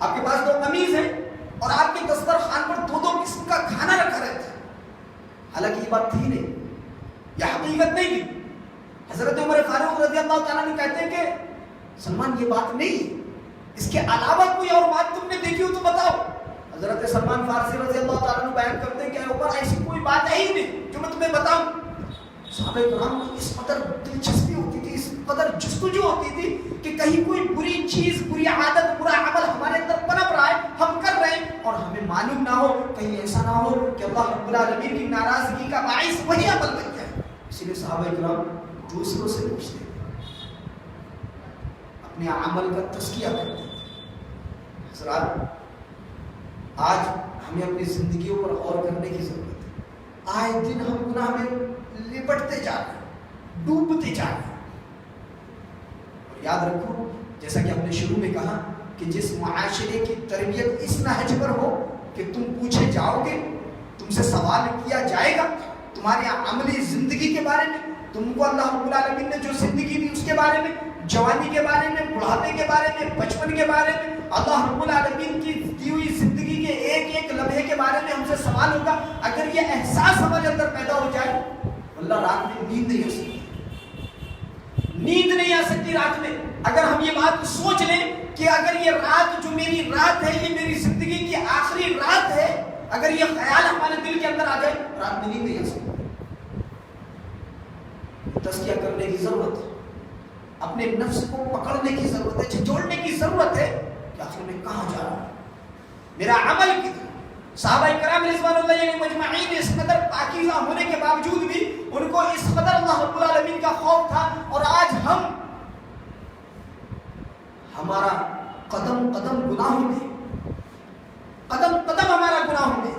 آپ کے پاس 2 قمیض ہیں, اور آپ کے دسترخوان پر 2 قسم کا کھانا رکھا یہ بات تھی نہیں، یہ حقیقت نہیں تھی۔ حضرت عمر فاروق رضی اللہ تعالیٰ عنہ کہتے ہیں کہ سلمان یہ بات نہیں ہے، اس کے علاوہ کوئی اور بات تم نے دیکھی ہو تو بتاؤ۔ حضرت سلمان فارسی رضی اللہ تعالیٰ عنہ بیان کرتے ہیں کہ اے عمر ایسی کوئی بات ہے ہی نہیں جو میں تمہیں بتاؤں۔ صحابہ کرام کو اس قدر دلچسپی ہوتی تھی، اس قدر جستجو ہوتی تھی کہ کہیں کوئی بری چیز، بری عادت، برا عمل ہمارے اندر پنپ رہا ہے، ہم کر رہے ہیں اور ہمیں معلوم نہ ہو، کہیں ایسا نہ ہو کہ اللہ رب العالمین کی ناراضگی کا باعث وہی عمل بن جائے۔ اسی لیے صحابہ کرام دوسروں سے پوچھتے اپنے عمل کا تزکیہ کرتے ہیں۔ حضرات آج ہمیں اپنی زندگیوں پر غور کرنے کی ضرورت ہے۔ آئے دن ہم گناہ میں لپٹتے جا رہے ہیں، ڈوبتے جا رہے ہیں۔ اور یاد رکھو جیسا کہ ہم نے شروع میں کہا کہ جس معاشرے کی تربیت اس نہج پر ہو کہ تم پوچھے جاؤ گے، تم سے سوال کیا جائے گا تمہاری عملی زندگی کے بارے میں، تم کو اللہ رب العالمین نے جو زندگی دی اس کے بارے میں، جوانی کے بارے میں، بڑھاپے کے بارے میں، بچپن کے بارے میں، اللہ رب العالمین کی دی ہوئی زندگی کے ایک ایک لمحے کے بارے میں ہم سے سوال ہوگا۔ اگر یہ احساس ہمارے اندر پیدا ہو جائے، اللہ رات میں نیند نہیں آ سکتی، نیند نہیں آ سکتی رات میں۔ اگر ہم یہ بات سوچ لیں کہ اگر یہ رات جو میری رات ہے یہ میری زندگی کی آخری رات ہے، اگر یہ خیال ہمارے دل کے اندر آ جائے، رات میں نیند نہیں آ سکتی۔ تزکیہ کرنے کی ضرورت ہے، اپنے نفس کو پکڑنے کی ضرورت ہے، جھنجھوڑنے کی ضرورت ہے کہ آخر میں کہاں جا رہا ہوں، میرا عمل کدھر۔ صحابہ کرام رضوان اللہ علیہم اجمعین اس قدر پاکیزہ ہونے کے باوجود بھی ان کو اس قدر اللہ رب العالمین کا خوف تھا، اور آج ہمارا قدم قدم گناہوں میں، قدم قدم ہمارا گناہوں میں،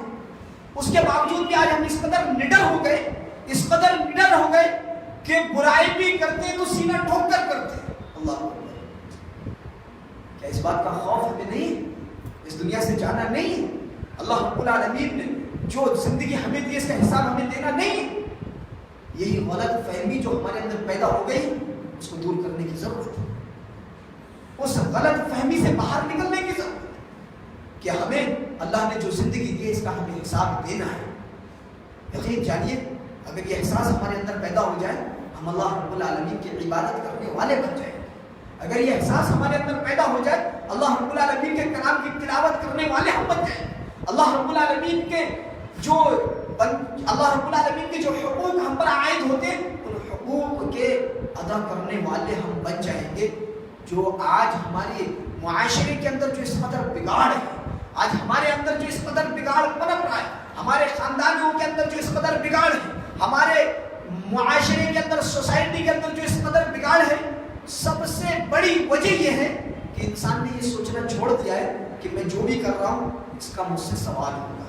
اس کے باوجود بھی آج ہم اس قدر نڈر ہو گئے، اس قدر نڈر ہو گئے کہ برائی بھی کرتے تو سینہ ٹھوک کر کرتے۔ اللہ اکبر، کیا اس بات کا خوف ہمیں نہیں ہے؟ اس دنیا سے جانا نہیں ہے؟ اللہ رب العالمین نے جو زندگی ہمیں دی اس کا حساب ہمیں دینا نہیں ہے؟ یہی غلط فہمی جو ہمارے اندر پیدا ہو گئی اس کو دور کرنے کی ضرورت ہے، اس غلط فہمی سے باہر نکلنے کی ضرورت ہے کہ ہمیں اللہ نے جو زندگی دی اس کا ہمیں حساب دینا ہے۔ یقین جانیے اگر یہ احساس ہمارے اندر پیدا ہو جائے ہم اللہ رب العالمین کی عبادت کرنے والے بن جائیں۔ اگر یہ احساس ہمارے اندر پیدا ہو جائے اللہ رب العالمین کے کلام کی تلاوت کرنے والے ہم بن جائیں۔ اللہ رب العالمین کے جو حقوق ہم پر عائد ہوتے ہیں ان حقوق کے ادا کرنے والے ہم بن جائیں گے۔ جو آج ہمارے معاشرے کے اندر جو اس قدر بگاڑ ہے، آج ہمارے اندر جو اس قدر بگاڑ پنپ رہا ہے، ہمارے خاندانوں کے اندر جو اس قدر بگاڑ ہے، ہمارے معاشرے کے اندر، سوسائٹی کے اندر جو اس قدر بگاڑ ہے، سب سے بڑی وجہ یہ ہے کہ انسان نے یہ سوچنا چھوڑ دیا ہے کہ میں جو بھی کر رہا ہوں اس کا مجھ سے سوال ہوگا۔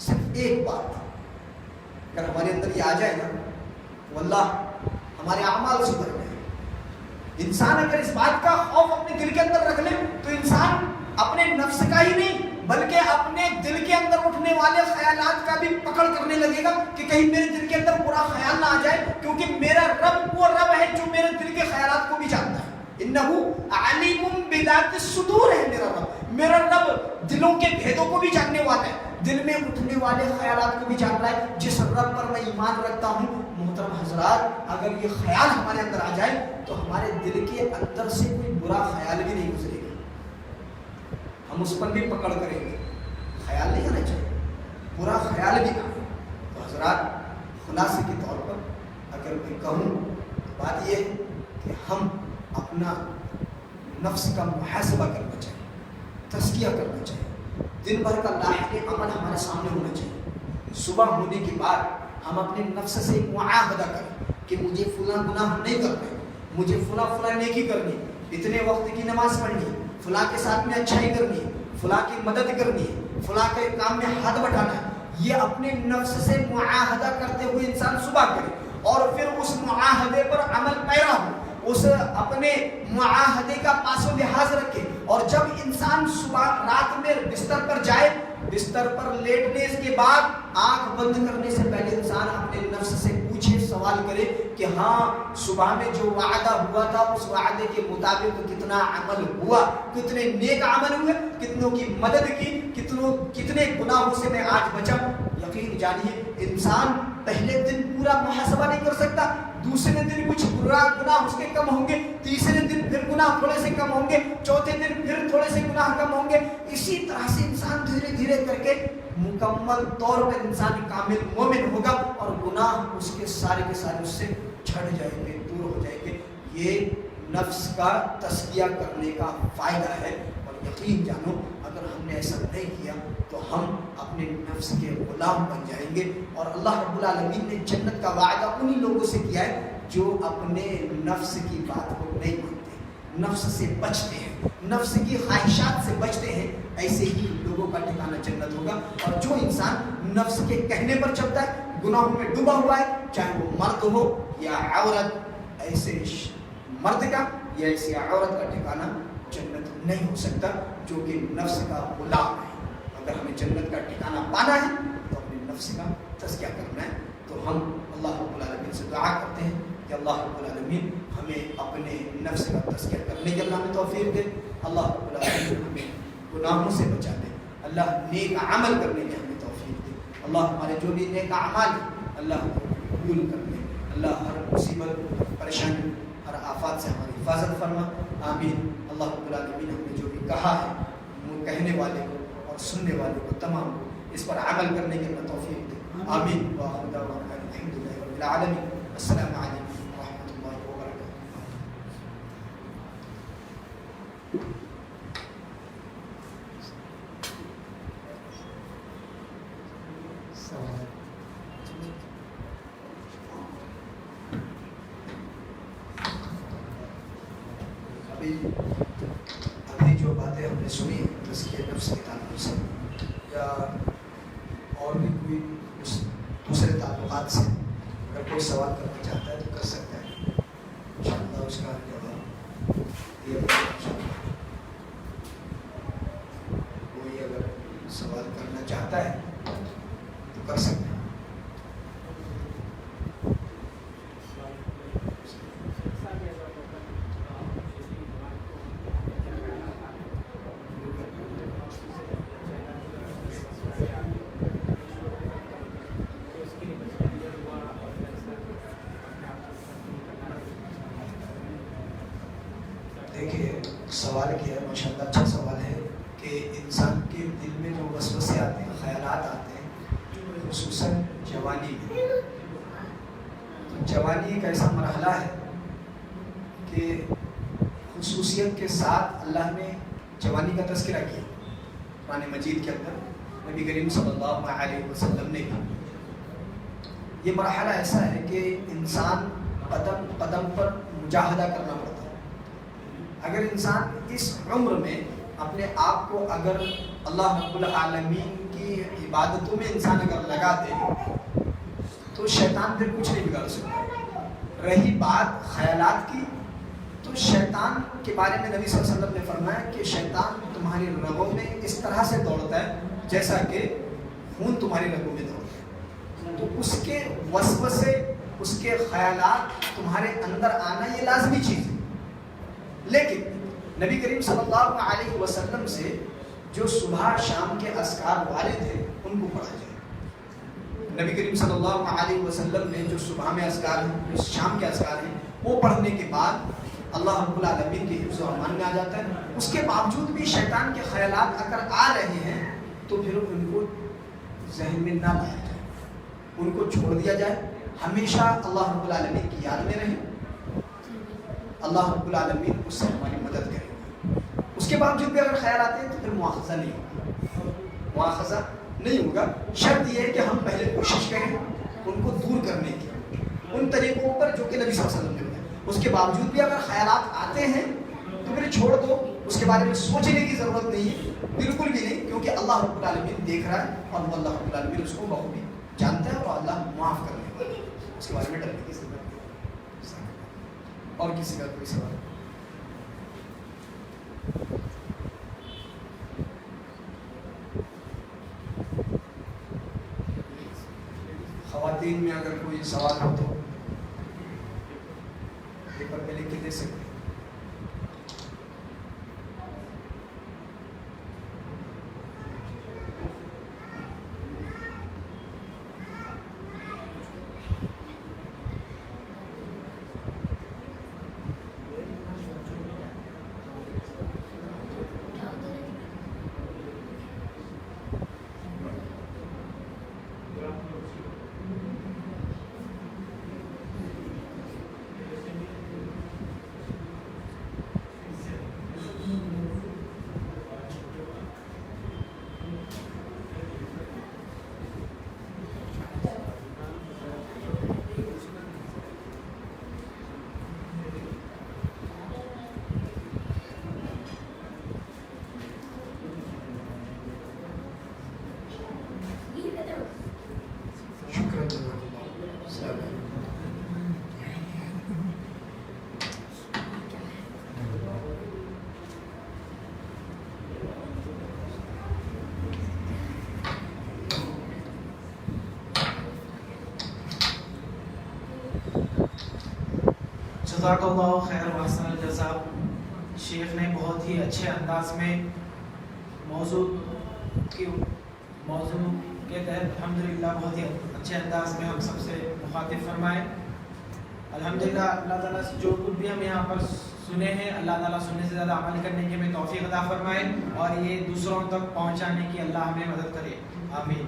صرف ایک بات اگر ہمارے اندر یہ آ جائے نا تو اللہ ہمارے اعمال سدھر جائیں۔ انسان اگر اس بات کا خوف اپنے دل کے اندر رکھ لے تو انسان اپنے نفس کا ہی نہیں بلکہ اپنے دل کے اندر اٹھنے والے خیالات کا بھی پکڑ کرنے لگے گا کہ کہیں میرے دل کے اندر برا خیال نہ آ جائے، کیونکہ میرا رب وہ رب ہے جو میرے دل کے خیالات کو بھی جانتا ہے۔ انہ علیم بذات الصدور ہے میرا رب دلوں کے بھیدوں کو بھی جاننے والا ہے، دل میں اٹھنے والے خیالات کو بھی جان رہا ہے۔ جس رب پر میں ایمان رکھتا ہوں، محترم حضرات، اگر یہ خیال ہمارے اندر آ جائے تو ہمارے دل کے اندر سے کوئی برا خیال بھی نہیں گزرے گا، ہم اس پر بھی پکڑ کریں گے۔ خیال نہیں آنا چاہیے، برا خیال بھی نہ آئے۔ تو حضرات خلاصے کے طور پر اگر میں کہوں تو بات یہ ہے کہ ہم اپنا نفس کا محاسبہ کرنا چاہیے، تزکیہ کرنا چاہیے، دن بھر کا لاحق عمل ہمارے سامنے ہونا چاہیے۔ صبح ہونے کے بعد ہم اپنے نفس سے معاہدہ کریں کہ مجھے فلاں گناہ نہیں کرنا، مجھے فلاں نیکی کرنی، اتنے وقت کی نماز پڑھنی، فلاں کے ساتھ میں اچھائی کرنی ہے، فلاں کی مدد کرنی ہے، فلاں کے کام میں ہاتھ بٹھانا ہے۔ یہ اپنے نفس سے معاہدہ کرتے ہوئے انسان صبح کرے اور پھر اس معاہدے پر عمل پیرا ہو، اس اپنے معاہدے کا پاس و لحاظ رکھے، اور جب انسان صبح رات میں بستر پر جائے، بستر پر لیٹنے کے بعد آنکھ بند کرنے سے پہلے انسان اپنے نفس سے پوچھے سوال کرے کہ ہاں صبح میں جو وعدہ ہوا تھا اس وعدے کے مطابق کتنا عمل ہوا، کتنے نیک عمل ہوئے، کتنوں کی مدد کی، کتنے گناہوں سے میں آج بچا۔ یقین جانیے انسان پہلے دن پورا محاسبہ نہیں کر سکتا، دوسرے دن کچھ گناہ اس کے کم ہوں گے، تیسرے دن پھر گناہ تھوڑے سے کم ہوں گے، چوتھے دن پھر تھوڑے سے گناہ کم ہوں گے۔ اسی طرح سے انسان دھیرے دھیرے کر کے مکمل طور پر انسان کامل مومن ہوگا اور گناہ اس کے سارے اس سے چھڑ جائیں گے، دور ہو جائیں گے۔ یہ نفس کا تزکیہ کرنے کا فائدہ ہے، اور یقین جانو اگر ہم نے ایسا نہیں کیا تو ہم اپنے نفس کے غلام بن جائیں گے۔ اور اللہ رب العالمین نے جنت کا وعدہ انہی لوگوں سے کیا ہے جو اپنے نفس کی بات کو نہیں مانتے، نفس سے بچتے ہیں، نفس کی خواہشات سے بچتے ہیں، ایسے ہی لوگوں کا ٹھکانہ جنت ہوگا۔ اور جو انسان نفس کے کہنے پر چلتا ہے، گناہوں میں ڈوبا ہوا ہے، چاہے وہ مرد ہو یا عورت، ایسے مرد کا یا ایسی عورت کا ٹھکانہ جنت نہیں ہو سکتا جو کہ نفس کا غلام ہے۔ اگر ہمیں جنت کا ٹھکانہ پانا ہے تو اپنے نفس کا تزکیہ کرنا ہے۔ تو ہم اللہ رب العالمین سے دعا کرتے ہیں کہ اللہ رب العالمین ہمیں اپنے نفس کا تزکیہ کرنے کے اللہ ہمیں توفیق دے، اللہ رب العالمین ہمیں گناہوں سے بچا دے، اللہ نیک عمل کرنے کی ہمیں توفیق دے، اللہ ہمارے جو بھی نیک اعمال ہیں اللہ قبول کر لے، اللہ ہر مصیبت، پریشانی، ہر آفات سے ہماری حفاظت فرما، آمین۔ اللہ رب العالمین ہم نے جو بھی کہا ہے وہ کہنے والے کو اور سننے والے کو تمام کو اس پر عمل کرنے کی ہمیں توفیق دے، آمین۔ وآخر دعوانا الحمد للہ رب العالمین۔ السلام علیکم ورحمۃ اللہ وبرکاتہ۔ ابھی جو باتیں ہم نے سنی تزکیہ نفس کے تعلق سے یا اور بھی کوئی دوسرے تعلقات سے اگر کوئی سوال کرنا چاہتا ہے تو کر سکتا ہے، انشاءاللہ اس کا جواب دیا جائے گا۔ کوئی اگر سوال کرنا چاہتا ہے تو کر سکتا ہے۔ دیکھیے سوال کیا ہے، ماشاء اللہ اچھا سوال ہے کہ انسان کے دل میں جو وسوسے آتے ہیں، خیالات آتے ہیں، خصوصاً جوانی میں، تو جوانی ایک ایسا مرحلہ ہے کہ خصوصیت کے ساتھ اللہ نے جوانی کا تذکرہ کیا قرآن مجید کے اندر، نبی کریم صلی اللہ علیہ وسلم نے بھی۔ یہ مرحلہ ایسا ہے کہ انسان قدم قدم پر مجاہدہ کرنا پڑتا ہے۔ اگر انسان اس عمر میں اپنے آپ کو اگر اللہ رب العالمین کی عبادتوں میں انسان اگر لگا دے تو شیطان پھر کچھ نہیں بگاڑ سکتا۔ رہی بات خیالات کی، تو شیطان کے بارے میں نبی صلی اللہ علیہ وسلم نے فرمایا کہ شیطان تمہاری رگوں میں اس طرح سے دوڑتا ہے جیسا کہ خون تمہاری رگوں میں دوڑتا ہے، تو اس کے وسوسے، اس کے خیالات تمہارے اندر آنا یہ لازمی چیز ہے۔ لیکن نبی کریم صلی اللہ علیہ وسلم سے جو صبح شام کے اذکار والے تھے ان کو پڑھا جائے۔ نبی کریم صلی اللہ علیہ وسلم نے جو صبح میں اذکار ہیں، جو شام کے اذکار ہیں، وہ پڑھنے کے بعد اللہ رب العالمین کے حفظ و امان میں آ جاتا ہے۔ اس کے باوجود بھی شیطان کے خیالات اگر آ رہے ہیں تو پھر ان کو ذہن میں نہ لایا جائے، ان کو چھوڑ دیا جائے، ہمیشہ اللہ رب العالمین کی یاد میں رہیں، اللہ رب العالمین اس سے ہماری مدد کرے گا۔ اس کے باوجود بھی اگر خیال آتے ہیں تو پھر مواخذہ نہیں ہوگا، مواخذہ نہیں ہوگا۔ شرط یہ ہے کہ ہم پہلے کوشش کریں ان کو دور کرنے کی، ان طریقوں پر جو کہ نبی صلی اللہ علیہ وسلم نے بتایا۔ اس کے باوجود بھی اگر خیالات آتے ہیں تو پھر چھوڑ دو، اس کے بارے میں سوچنے کی ضرورت نہیں ہے، بالکل بھی نہیں، کیونکہ اللہ رب العالمین دیکھ رہا ہے اور وہ اللہ رب العالمین اس کو بخوبی جانتا ہے اور اللہ معاف کرنے والا ہے، اس کے بارے میں ڈرنے کی ضرورت نہیں۔ اور کسی کا کوئی سوال؟ خواتین میں اگر کوئی سوال ہو تو سکتے ہیں. شکریہ. جزاک اللہ خیر و احسن الجزاء. شیخ نے بہت ہی اچھے انداز میں موضوع کے تحت الحمدللہ بہت ہی اچھے انداز میں ہم سب سے مخاطب فرمائے. الحمدللہ اللہ تعالیٰ سے جو کچھ بھی ہم یہاں پر سنے ہیں اللہ تعالیٰ سننے سے زیادہ عمل کرنے کی ہمیں توفیق عطا فرمائے اور یہ دوسروں تک پہنچانے کی اللہ ہمیں مدد کرے. آمین.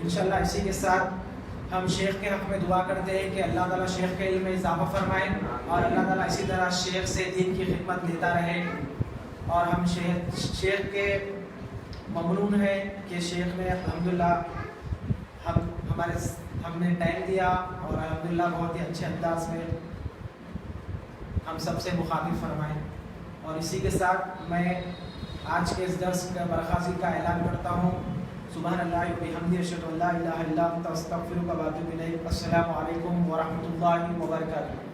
انشاءاللہ اسی کے ساتھ ہم شیخ کے حق میں دعا کرتے ہیں کہ اللہ تعالیٰ شیخ کے علم میں اضافہ فرمائے اور اللہ تعالیٰ اسی طرح شیخ سے دین کی خدمت لیتا رہے. اور ہم شیخ کے ممنون ہے کہ شیخ نے الحمدللہ ہم نے ٹائم دیا اور الحمدللہ بہت ہی اچھے انداز میں ہم سب سے مخاطب فرمائے. اور اسی کے ساتھ میں آج کے اس درس کا برخاستگی کا اعلان کرتا ہوں. سبحان اللہ و بحمدہ اشہد ان لا الہ الا انت استغفرک و اتوب الیک. السلام علیکم ورحمۃ اللہ وبرکاتہ.